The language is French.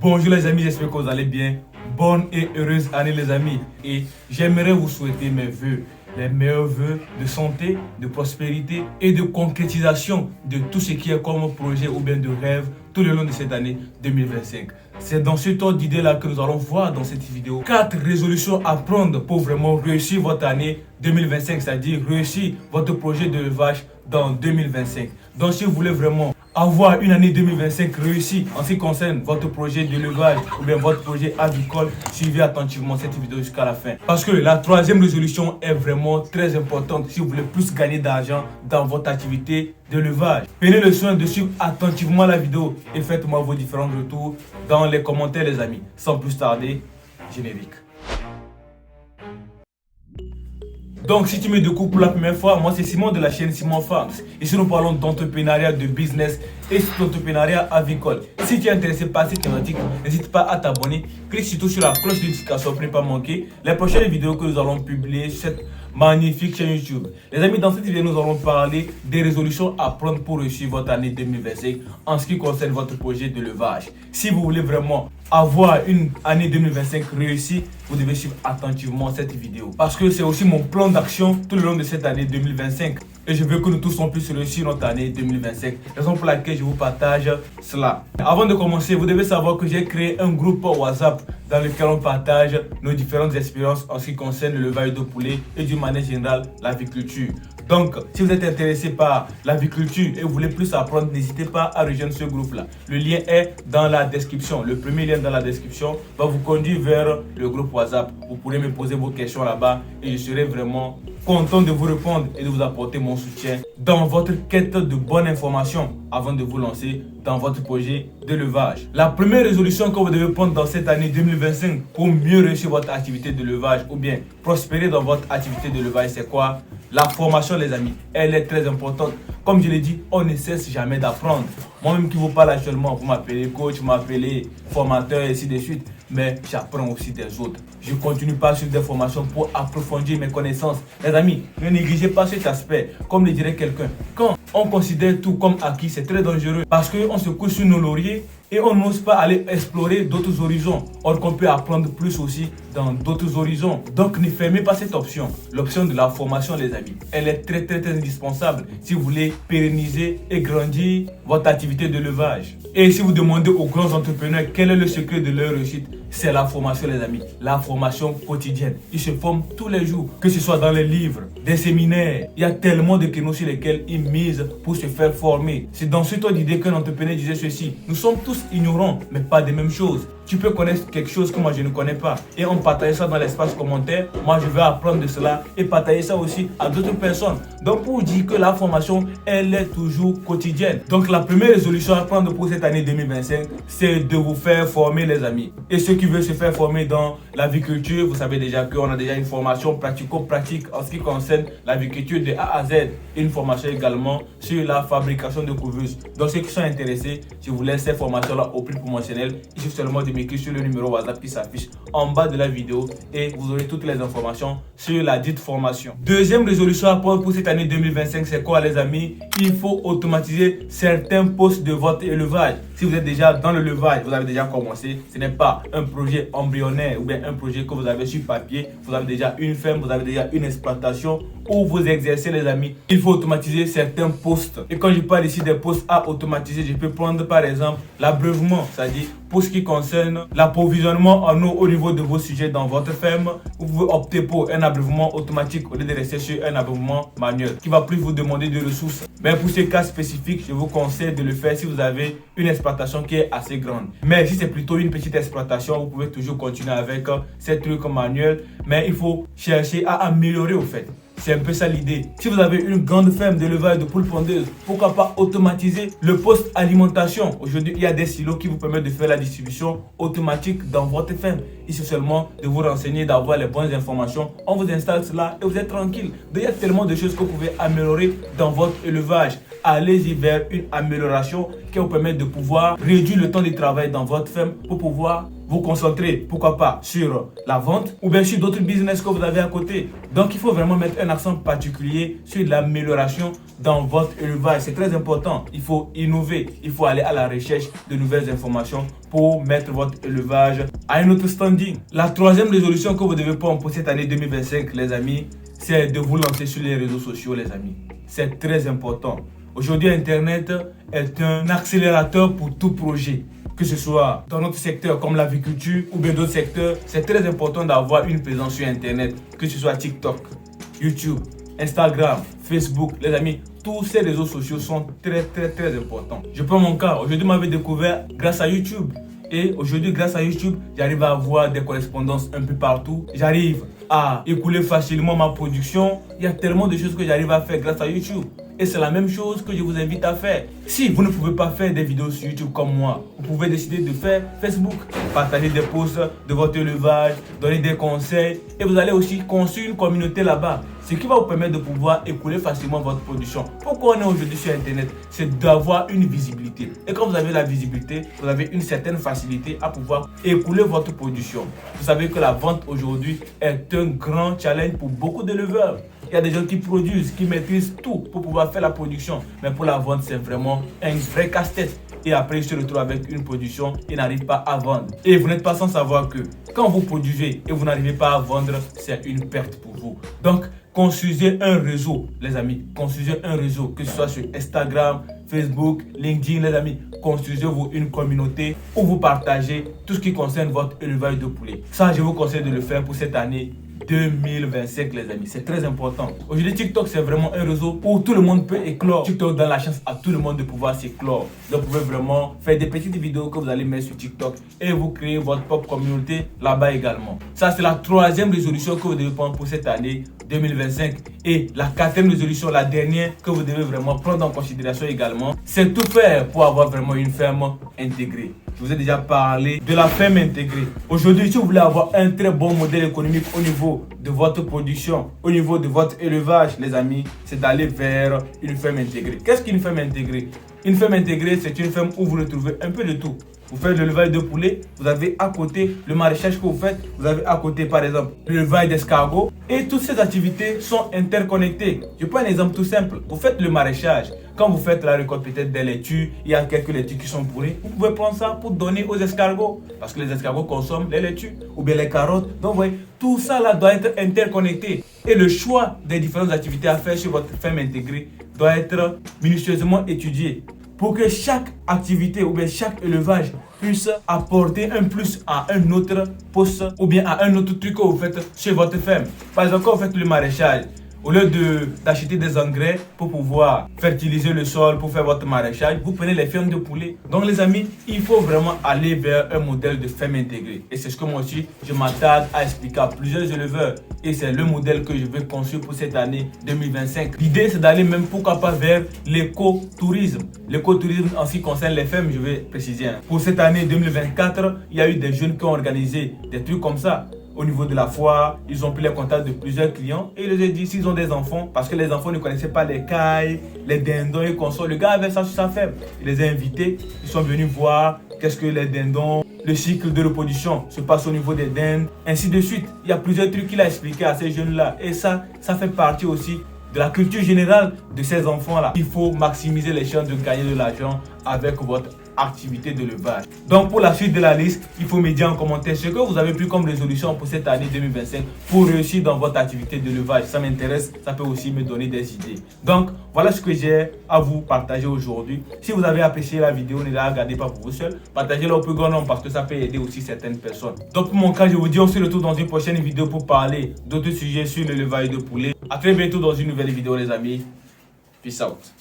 Bonjour les amis, j'espère que vous allez bien. Bonne et heureuse année les amis. Et j'aimerais vous souhaiter mes vœux, les meilleurs vœux de santé, de prospérité et de concrétisation de tout ce qui est comme projet ou bien de rêve tout le long de cette année 2025. C'est dans ce ordre d'idée là que nous allons voir dans cette vidéo 4 résolutions à prendre pour vraiment réussir votre année 2025, c'est-à-dire réussir votre projet de d'élevage dans 2025. Donc si vous voulez vraiment avoir une année 2025 réussie en ce qui concerne votre projet d'élevage ou bien votre projet avicole, suivez attentivement cette vidéo jusqu'à la fin. Parce que la troisième résolution est vraiment très importante si vous voulez plus gagner d'argent dans votre activité d'élevage. Prenez le soin de suivre attentivement la vidéo et faites-moi vos différents retours dans les commentaires les amis. Sans plus tarder, générique. Donc, si tu me découvres pour la première fois, moi c'est Simon de la chaîne Simon Farms. Ici, nous parlons d'entrepreneuriat, de business et d'entrepreneuriat avicole. Si tu es intéressé par cette thématique, n'hésite pas à t'abonner. Clique surtout sur la cloche de notification pour ne pas manquer les prochaines vidéos que nous allons publier sur cette magnifique chaîne YouTube. Les amis, dans cette vidéo, nous allons parler des résolutions à prendre pour réussir votre année 2025 en ce qui concerne votre projet d'élevage. Si vous voulez vraiment avoir une année 2025 réussie, vous devez suivre attentivement cette vidéo. Parce que c'est aussi mon plan d'action tout le long de cette année 2025. Et je veux que nous tous on puisse réussir notre année 2025. Raison pour laquelle je vous partage cela. Avant de commencer, vous devez savoir que j'ai créé un groupe WhatsApp dans lequel on partage nos différentes expériences en ce qui concerne l'élevage de poulets et d'une manière générale l'aviculture. Donc, si vous êtes intéressé par l'aviculture et vous voulez plus apprendre, n'hésitez pas à rejoindre ce groupe-là. Le lien est dans la description. Le premier lien dans la description va vous conduire vers le groupe WhatsApp. Vous pourrez me poser vos questions là-bas et je serai vraiment content de vous répondre et de vous apporter mon soutien dans votre quête de bonnes informations avant de vous lancer dans votre projet d'élevage. La première résolution que vous devez prendre dans cette année 2025 pour mieux réussir votre activité d'élevage ou bien prospérer dans votre activité d'élevage, c'est quoi? La formation les amis, elle est très importante. Comme je l'ai dit, on ne cesse jamais d'apprendre. Moi-même qui vous parle actuellement, vous m'appelez coach, vous m'appelez formateur et ainsi de suite. Mais j'apprends aussi des autres. Je continue pas sur des formations pour approfondir mes connaissances. Les amis, ne négligez pas cet aspect. Comme le dirait quelqu'un, quand on considère tout comme acquis, c'est très dangereux. Parce qu'on se couche sur nos lauriers et on n'ose pas aller explorer d'autres horizons. Or qu'on peut apprendre plus aussi dans d'autres horizons. Donc ne fermez pas cette option. L'option de la formation les amis, elle est très indispensable si vous voulez pérenniser et grandir votre activité d'élevage. Et si vous demandez aux grands entrepreneurs quel est le secret de leur réussite, c'est la formation les amis, la formation quotidienne. Ils se forment tous les jours, que ce soit dans les livres, des séminaires. Il y a tellement de créneaux sur lesquels ils misent pour se faire former. C'est dans ce ordre d'idée qu'un entrepreneur disait ceci: nous sommes tous ignorants, mais pas des mêmes choses. Tu peux connaître quelque chose que moi je ne connais pas et on partage ça dans l'espace commentaire. Moi je vais apprendre de cela et partager ça aussi à d'autres personnes. Donc pour vous dire que la formation elle est toujours quotidienne. Donc la première résolution à prendre pour cette année 2025, c'est de vous faire former les amis. Et ceux qui veulent se faire former dans l'aviculture, vous savez déjà qu'on a déjà une formation pratico-pratique en ce qui concerne l'aviculture de A à Z. Une formation également sur la fabrication de couveuses. Donc ceux qui sont intéressés, je vous laisse ces formations là au prix promotionnel. Il suffit seulement de m'écrire sur le numéro WhatsApp qui s'affiche en bas de la vidéo et vous aurez toutes les informations sur la dite formation. Deuxième résolution à prendre pour cette année 2025, c'est quoi les amis? Il faut automatiser certains postes de votre élevage. Si vous êtes déjà dans l'élevage, vous avez déjà commencé, ce n'est pas un projet embryonnaire ou bien un projet que vous avez sur papier, vous avez déjà une ferme, vous avez déjà une exploitation où vous exercez les amis. Il faut automatiser certains postes. Et quand je parle ici des postes à automatiser, je peux prendre par exemple l'abreuvement, c'est-à-dire pour ce qui concerne l'approvisionnement en eau au niveau de vos sujets dans votre ferme, vous pouvez opter pour un abreuvement automatique au lieu de rester sur un abreuvement manuel qui va plus vous demander de ressources. Mais pour ces cas spécifiques, je vous conseille de le faire si vous avez une exploitation qui est assez grande. Mais si c'est plutôt une petite exploitation, vous pouvez toujours continuer avec ces trucs manuels. Mais il faut chercher à améliorer au fait. C'est un peu ça l'idée. Si vous avez une grande ferme d'élevage de poules pondeuses, pourquoi pas automatiser le poste alimentation? Aujourd'hui, il y a des silos qui vous permettent de faire la distribution automatique dans votre ferme. Il suffit seulement de vous renseigner, d'avoir les bonnes informations. On vous installe cela et vous êtes tranquille. Il y a tellement de choses que vous pouvez améliorer dans votre élevage. Allez-y vers une amélioration qui va vous permettre de pouvoir réduire le temps de travail dans votre ferme pour pouvoir vous concentrer, pourquoi pas, sur la vente ou bien sur d'autres business que vous avez à côté. Donc, il faut vraiment mettre un accent particulier sur l'amélioration dans votre élevage. C'est très important. Il faut innover. Il faut aller à la recherche de nouvelles informations pour mettre votre élevage à un autre standing. La troisième résolution que vous devez prendre pour cette année 2025, les amis, c'est de vous lancer sur les réseaux sociaux, les amis. C'est très important. Aujourd'hui, Internet est un accélérateur pour tout projet. Que ce soit dans notre secteur comme l'agriculture ou bien d'autres secteurs, c'est très important d'avoir une présence sur Internet. Que ce soit TikTok, YouTube, Instagram, Facebook, les amis, tous ces réseaux sociaux sont très importants. Je prends mon cas. Aujourd'hui, m'avais découvert grâce à YouTube. Et aujourd'hui, grâce à YouTube, j'arrive à avoir des correspondances un peu partout. J'arrive à écouler facilement ma production. Il y a tellement de choses que j'arrive à faire grâce à YouTube. Et c'est la même chose que je vous invite à faire. Si vous ne pouvez pas faire des vidéos sur YouTube comme moi, vous pouvez décider de faire Facebook. Partager des posts de votre élevage, donner des conseils. Et vous allez aussi construire une communauté là-bas. Ce qui va vous permettre de pouvoir écouler facilement votre production. Pourquoi on est aujourd'hui sur Internet? C'est d'avoir une visibilité. Et quand vous avez la visibilité, vous avez une certaine facilité à pouvoir écouler votre production. Vous savez que la vente aujourd'hui est un grand challenge pour beaucoup d'éleveurs. Il y a des gens qui produisent, qui maîtrisent tout pour pouvoir faire la production. Mais pour la vente, c'est vraiment un vrai casse-tête. Et après, ils se retrouvent avec une production et n'arrivent pas à vendre. Et vous n'êtes pas sans savoir que quand vous produisez et vous n'arrivez pas à vendre, c'est une perte pour vous. Donc, construisez un réseau, les amis. Construisez un réseau, que ce soit sur Instagram, Facebook, LinkedIn, les amis. Construisez-vous une communauté où vous partagez tout ce qui concerne votre élevage de poulets. Ça, je vous conseille de le faire pour cette année 2025, les amis. C'est très important. Aujourd'hui, TikTok, c'est vraiment un réseau où tout le monde peut éclore. TikTok donne la chance à tout le monde de pouvoir s'éclore. Donc, vous pouvez vraiment faire des petites vidéos que vous allez mettre sur TikTok et vous créez votre propre communauté là-bas également. Ça, c'est la troisième résolution que vous devez prendre pour cette année 2025. Et la quatrième résolution, la dernière que vous devez vraiment prendre en considération également, c'est tout faire pour avoir vraiment une ferme intégrée. Je vous ai déjà parlé de la ferme intégrée. Aujourd'hui, si vous voulez avoir un très bon modèle économique au niveau de votre production, au niveau de votre élevage, les amis, c'est d'aller vers une ferme intégrée. Qu'est-ce qu'une ferme intégrée? Une ferme intégrée, c'est une ferme où vous retrouvez un peu de tout. Vous faites l'élevage de poulets, vous avez à côté le maraîchage que vous faites, vous avez à côté par exemple l'élevage d'escargots. Et toutes ces activités sont interconnectées. Je prends un exemple tout simple. Vous faites le maraîchage. Quand vous faites la récolte peut-être des laitues, il y a quelques laitues qui sont pourries. Vous pouvez prendre ça pour donner aux escargots. Parce que les escargots consomment les laitues ou bien les carottes. Donc vous voyez, tout ça là doit être interconnecté. Et le choix des différentes activités à faire sur votre ferme intégrée doit être minutieusement étudié. Pour que chaque activité ou bien chaque élevage puisse apporter un plus à un autre poste ou bien à un autre truc que vous faites chez votre ferme. Par exemple, quand vous faites le maraîchage, au lieu d'acheter des engrais pour pouvoir fertiliser le sol, pour faire votre maraîchage, vous prenez les fermes de poulets. Donc les amis, il faut vraiment aller vers un modèle de ferme intégrée. Et c'est ce que moi aussi, je m'attarde à expliquer à plusieurs éleveurs. Et c'est le modèle que je vais construire pour cette année 2025. L'idée, c'est d'aller même, pourquoi pas, vers l'écotourisme. L'écotourisme en ce qui concerne les fermes, je vais préciser. Pour cette année 2024, il y a eu des jeunes qui ont organisé des trucs comme ça. Au niveau de la foire, ils ont pris les contacts de plusieurs clients et ils les ont dit s'ils ont des enfants, parce que les enfants ne connaissaient pas les cailles, les dindons et consorts. Le gars avait ça sur sa ferme. Il les a invités, ils sont venus voir qu'est-ce que les dindons, le cycle de reproduction se passe au niveau des dindes, ainsi de suite. Il y a plusieurs trucs qu'il a expliqué à ces jeunes-là et ça fait partie aussi de la culture générale de ces enfants-là. Il faut maximiser les chances de gagner de l'argent avec votre activité d'élevage. Donc pour la suite de la liste, il faut me dire en commentaire ce que vous avez pris comme résolution pour cette année 2025 pour réussir dans votre activité d'élevage. Ça m'intéresse, ça peut aussi me donner des idées. Donc voilà ce que j'ai à vous partager aujourd'hui. Si vous avez apprécié la vidéo, ne la regardez pas pour vous seul, partagez-la au plus grand nombre parce que ça peut aider aussi certaines personnes. Donc pour mon cas, je vous dis on se retrouve dans une prochaine vidéo pour parler d'autres sujets sur l'élevage de poulets. À très bientôt dans une nouvelle vidéo les amis. Peace out.